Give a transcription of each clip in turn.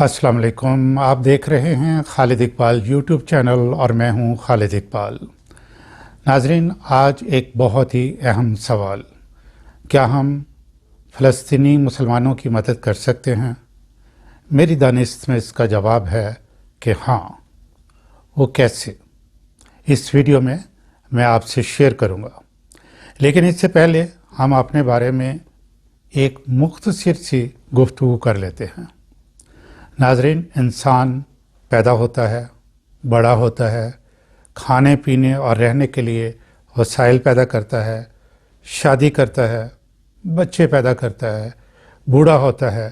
अस्सलाम वालेकुम। आप देख रहे हैं खालिद इकबाल यूट्यूब चैनल और मैं हूं खालिद इकबाल। नाजरीन, आज एक बहुत ही अहम सवाल, क्या हम फ़लस्तीनी मुसलमानों की मदद कर सकते हैं? मेरी दानिश में इसका जवाब है कि हाँ। वो कैसे, इस वीडियो में मैं आपसे शेयर करूँगा। लेकिन इससे पहले हम अपने बारे में एक मुख्तसर सी गुफ्तगू कर लेते हैं। नाजरीन, इंसान पैदा होता है, बड़ा होता है, खाने पीने और रहने के लिए वसाइल पैदा करता है, शादी करता है, बच्चे पैदा करता है, बूढ़ा होता है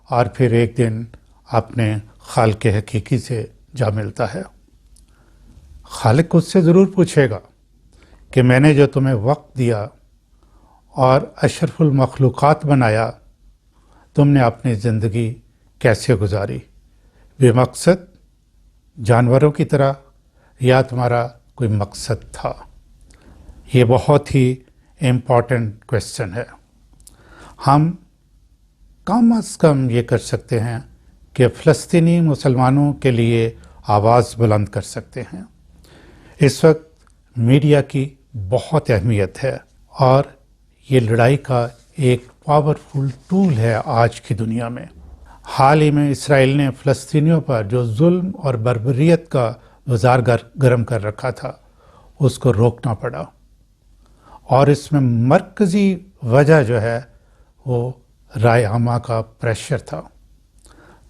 और फिर एक दिन अपने खालिक हकीकी से जा मिलता है। खालिक उससे ज़रूर पूछेगा कि मैंने जो तुम्हें वक्त दिया और अशरफुल मखलूक़ात बनाया, तुमने अपनी ज़िंदगी कैसे गुजारी? बेमकसद, जानवरों की तरह, या तुम्हारा कोई मकसद था? ये बहुत ही इम्पॉर्टेंट क्वेश्चन है। हम कम अज़ कम ये कर सकते हैं कि फ़लस्तीनी मुसलमानों के लिए आवाज़ बुलंद कर सकते हैं। इस वक्त मीडिया की बहुत अहमियत है और ये लड़ाई का एक पावरफुल टूल है आज की दुनिया में। हाल ही में इसराइल ने फ़लस्तीनियों पर जो जुल्म और बर्बरियत का बाजार गर्म कर रखा था, उसको रोकना पड़ा और इसमें मरकज़ी वजह जो है वो राय आमा का प्रेशर था।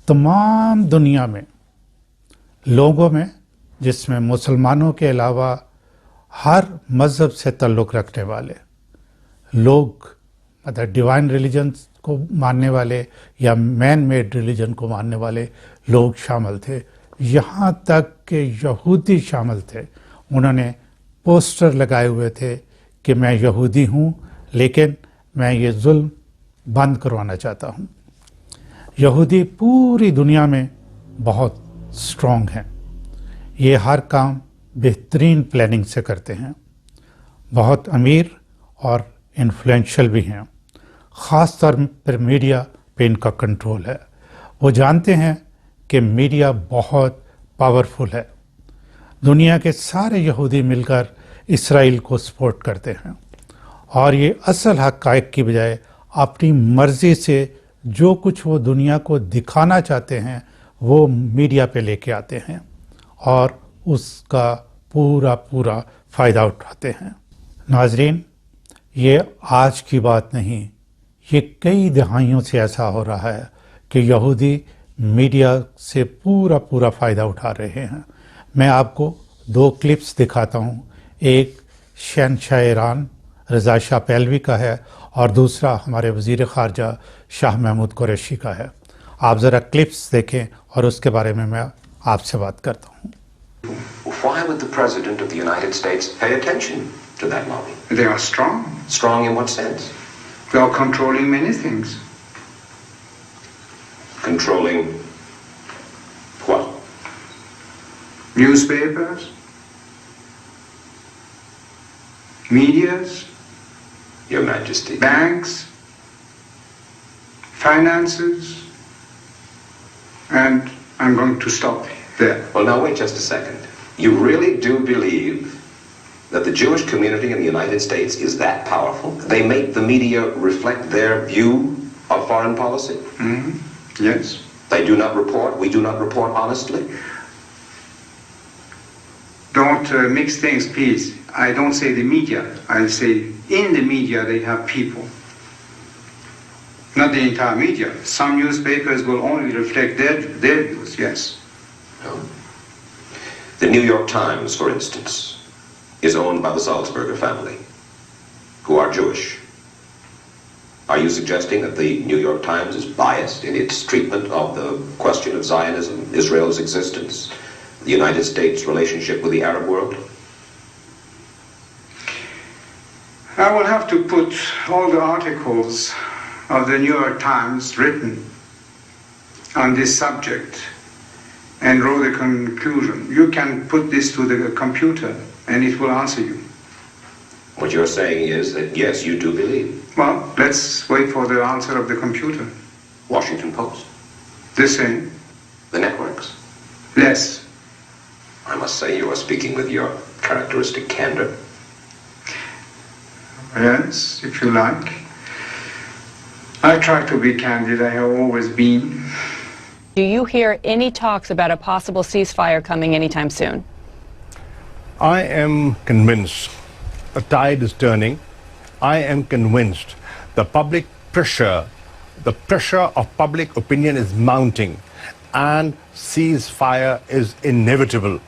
तमाम दुनिया में लोगों में, जिसमें मुसलमानों के अलावा हर मज़हब से ताल्लुक़ रखने वाले लोग, मतलब डिवाइन रिलीजन को मानने वाले या मैन मेड रिलीजन को मानने वाले लोग शामिल थे। यहाँ तक कि यहूदी शामिल थे। उन्होंने पोस्टर लगाए हुए थे कि मैं यहूदी हूँ, लेकिन मैं ये जुल्म बंद करवाना चाहता हूँ। यहूदी पूरी दुनिया में बहुत स्ट्रॉन्ग हैं। ये हर काम बेहतरीन प्लानिंग से करते हैं, बहुत अमीर और इन्फ्लुएंशियल भी हैं। ख़ास तौर पर मीडिया पे इनका कंट्रोल है। वो जानते हैं कि मीडिया बहुत पावरफुल है। दुनिया के सारे यहूदी मिलकर इसराइल को सपोर्ट करते हैं और ये असल हक़ाइक़ की बजाय अपनी मर्ज़ी से जो कुछ वो दुनिया को दिखाना चाहते हैं वो मीडिया पे लेके आते हैं और उसका पूरा फ़ायदा उठाते हैं। नाजरीन, ये आज की बात नहीं, ये कई दहाइयों से ऐसा हो रहा है कि यहूदी मीडिया से पूरा फ़ायदा उठा रहे हैं। मैं आपको दो क्लिप्स दिखाता हूँ। एक शहनशाह ईरान रज़ा शाह पहलवी का है और दूसरा हमारे वज़ीर ख़ारजा शाह महमूद कुरैशी का है। आप ज़रा क्लिप्स देखें और उसके बारे में मैं आपसे बात करता हूँ। Why would the President of the United States pay attention to that lobby? They are strong. Strong in what sense? They are controlling many things. Controlling what? Newspapers, medias, Your Majesty. banks, finances, and I'm going to stop there. Well, now wait just a second. You really do believe that the Jewish community in the United States is that powerful? They make the media reflect their view of foreign policy? Mm-hmm. Yes. They do not report, we do not report honestly? Don't mix things, please. I don't say the media. I'll say in the media they have people. Not the entire media. Some newspapers will only reflect their views, yes. No. The New York Times, for instance, is owned by the Salzburger family, who are Jewish. Are you suggesting that the New York Times is biased in its treatment of the question of Zionism, Israel's existence, the United States' relationship with the Arab world? I will have to put all the articles of the New York Times written on this subject and draw the conclusion. You can put this to the computer and it will answer you. What you're saying is that, yes, you do believe. Well, let's wait for the answer of the computer. Washington Post. The same. The networks? Less. I must say you are speaking with your characteristic candor. Yes, if you like. I try to be candid. I have always been. Do you hear any talks about a possible ceasefire coming anytime soon? I am convinced the tide is turning. I am convinced the pressure of public opinion is mounting, and ceasefire is inevitable.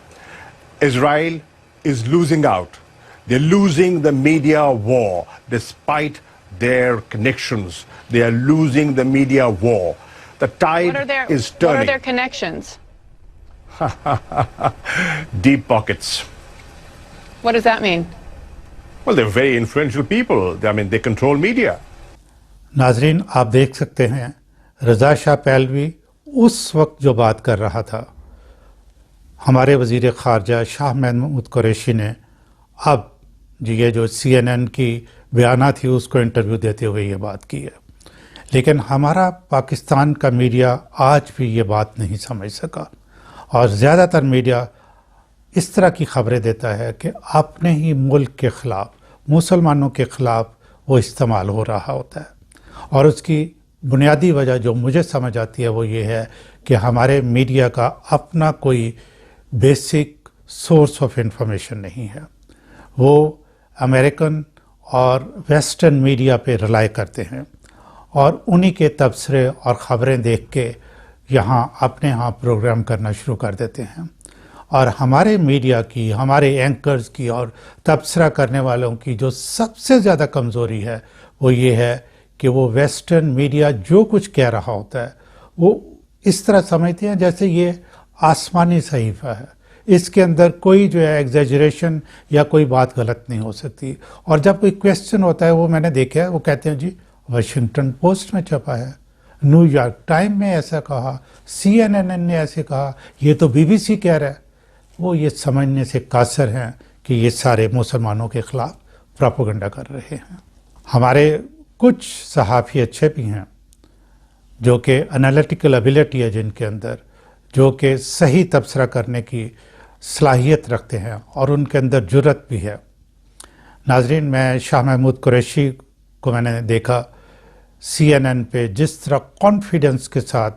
Israel is losing out. They're losing the media war despite their connections. They are losing the media war. The tide is turning. What are their connections? Deep pockets. What does that mean? Well, they're very influential people. I mean, they control media. नाजरीन, आप देख सकते हैं रज़ा Shah Pahlavi उस वक्त जो बात कर रहा था, हमारे वज़ीर ख़ारजा शाह महमूद कुरैशी ने अब ये जो CNN की बयाना थी उसको इंटरव्यू देते हुए ये बात की है। लेकिन हमारा पाकिस्तान का मीडिया आज भी ये बात नहीं समझ सका, और ज़्यादातर मीडिया इस तरह की खबरें देता है कि अपने ही मुल्क के ख़िलाफ़, मुसलमानों के ख़िलाफ़ वो इस्तेमाल हो रहा होता है। और उसकी बुनियादी वजह जो मुझे समझ आती है वो ये है कि हमारे मीडिया का अपना कोई बेसिक सोर्स ऑफ इंफॉर्मेशन नहीं है। वो अमेरिकन और वेस्टर्न मीडिया पे रिलाई करते हैं और उन्हीं के तबसरे और ख़बरें देख के यहाँ अपने यहाँ प्रोग्राम करना शुरू कर देते हैं। और हमारे मीडिया की, हमारे एंकर्स की और तबसरा करने वालों की जो सबसे ज़्यादा कमज़ोरी है वो ये है कि वो वेस्टर्न मीडिया जो कुछ कह रहा होता है वो इस तरह समझते हैं जैसे ये आसमानी सहीफ़ा है, इसके अंदर कोई जो है एग्जेजरेशन या कोई बात गलत नहीं हो सकती। और जब कोई क्वेश्चन होता है, वो मैंने देखा है, वो कहते हैं जी वाशिंगटन पोस्ट में छपा है, न्यूयॉर्क टाइम में ऐसा कहा, CNN ने ऐसे कहा, ये तो BBC कह रहा है। वो ये समझने से कासर हैं कि ये सारे मुसलमानों के ख़िलाफ़ प्रोपेगेंडा कर रहे हैं। हमारे कुछ सहाफ़ी अच्छे भी हैं जो कि एनालिटिकल एबिलिटी है जिनके अंदर, जो कि सही तबसरा करने की सलाहियत रखते हैं और उनके अंदर जुर्रत भी है। नाजरीन, मैं शाह महमूद कुरैशी को मैंने देखा CNN पे जिस तरह कॉन्फिडेंस के साथ,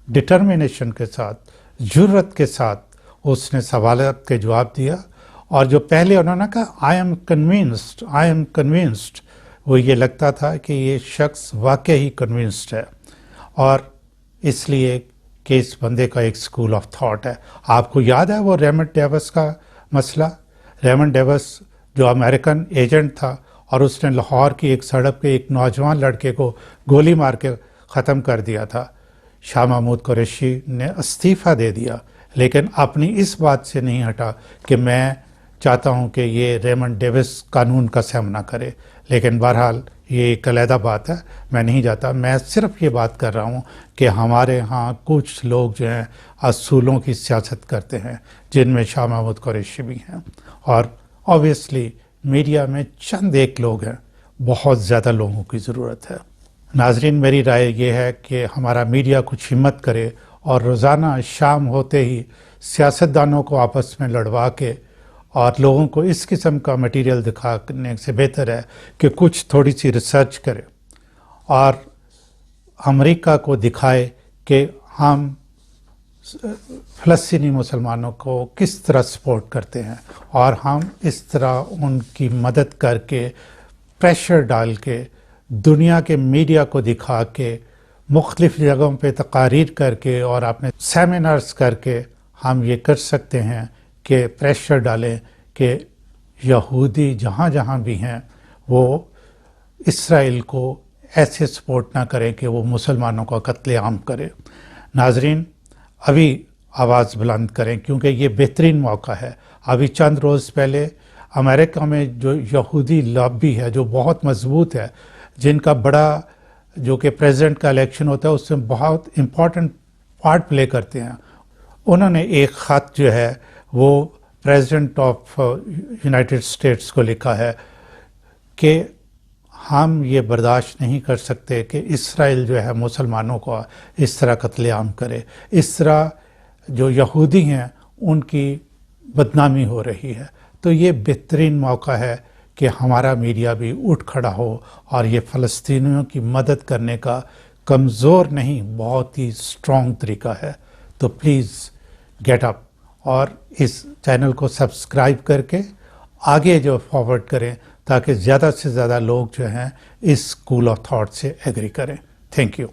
डिटर्मिनेशन के साथ, जुर्रत के साथ उसने सवालात के जवाब दिया, और जो पहले उन्होंने कहा आई एम कन्विंस्ड, वो ये लगता था कि ये शख्स वाकई ही कन्विंस्ड है, और इसलिए कि इस बंदे का एक स्कूल ऑफ थॉट है। आपको याद है वो रेमंड डेविस का मसला? रेमंड डेविस जो अमेरिकन एजेंट था और उसने लाहौर की एक सड़क पे एक नौजवान लड़के को गोली मार के ख़त्म कर दिया था। शाह महमूद कुरैशी ने इस्तीफ़ा दे दिया, लेकिन अपनी इस बात से नहीं हटा कि मैं चाहता हूं कि ये रेमंड डेविस कानून का सामना करे। लेकिन बहरहाल ये एक अलहदा बात है, मैं नहीं जाता। मैं सिर्फ ये बात कर रहा हूँ कि हमारे यहाँ कुछ लोग जो हैं असूलों की सियासत करते हैं, जिनमें शाह महमूद कुरैशी भी हैं, और ऑब्वियसली मीडिया में चंद एक लोग हैं, बहुत ज़्यादा लोगों की ज़रूरत है। नाजरीन, मेरी राय ये है कि हमारा मीडिया कुछ हिम्मत करे और रोज़ाना शाम होते ही सियासतदानों को आपस में लड़वा के और लोगों को इस किस्म का मटेरियल दिखाने से बेहतर है कि कुछ थोड़ी सी रिसर्च करे और अमेरिका को दिखाए कि हम फ़लस्तीनी मुसलमानों को किस तरह सपोर्ट करते हैं, और हम इस तरह उनकी मदद करके, प्रेशर डाल के, दुनिया के मीडिया को दिखा के, मुख्तलिफ़ जगहों पे तकारीर करके और अपने सेमिनार्स करके हम ये कर सकते हैं कि प्रेशर डालें कि यहूदी जहाँ जहाँ भी हैं वो इसराइल को ऐसे सपोर्ट ना करें कि वो मुसलमानों का कत्लेआम करे। नाजरीन, अभी आवाज़ बुलंद करें क्योंकि ये बेहतरीन मौका है। अभी चंद रोज़ पहले अमेरिका में जो यहूदी लॉबी है जो बहुत मजबूत है, जिनका बड़ा जो कि प्रेसिडेंट का इलेक्शन होता है उसमें बहुत इम्पॉर्टेंट पार्ट प्ले करते हैं, उन्होंने एक ख़त जो है वो प्रेसिडेंट ऑफ यूनाइटेड स्टेट्स को लिखा है कि हम ये बर्दाश्त नहीं कर सकते कि इसराइल जो है मुसलमानों को इस तरह कत्लेआम करे, इस तरह جو یہودی ہیں ان کی بدنامی ہو رہی ہے. تو یہ بہترین موقع ہے کہ ہمارا میڈیا بھی اٹھ کھڑا ہو اور یہ فلسطینیوں کی مدد کرنے کا کمزور نہیں بہت ہی اسٹرانگ طریقہ ہے. تو پلیز گیٹ اپ اور اس چینل کو سبسکرائب کر کے آگے جو فارورڈ کریں تاکہ زیادہ سے زیادہ لوگ جو ہیں اس اسکول آف تھاٹ سے ایگری کریں. Thank you.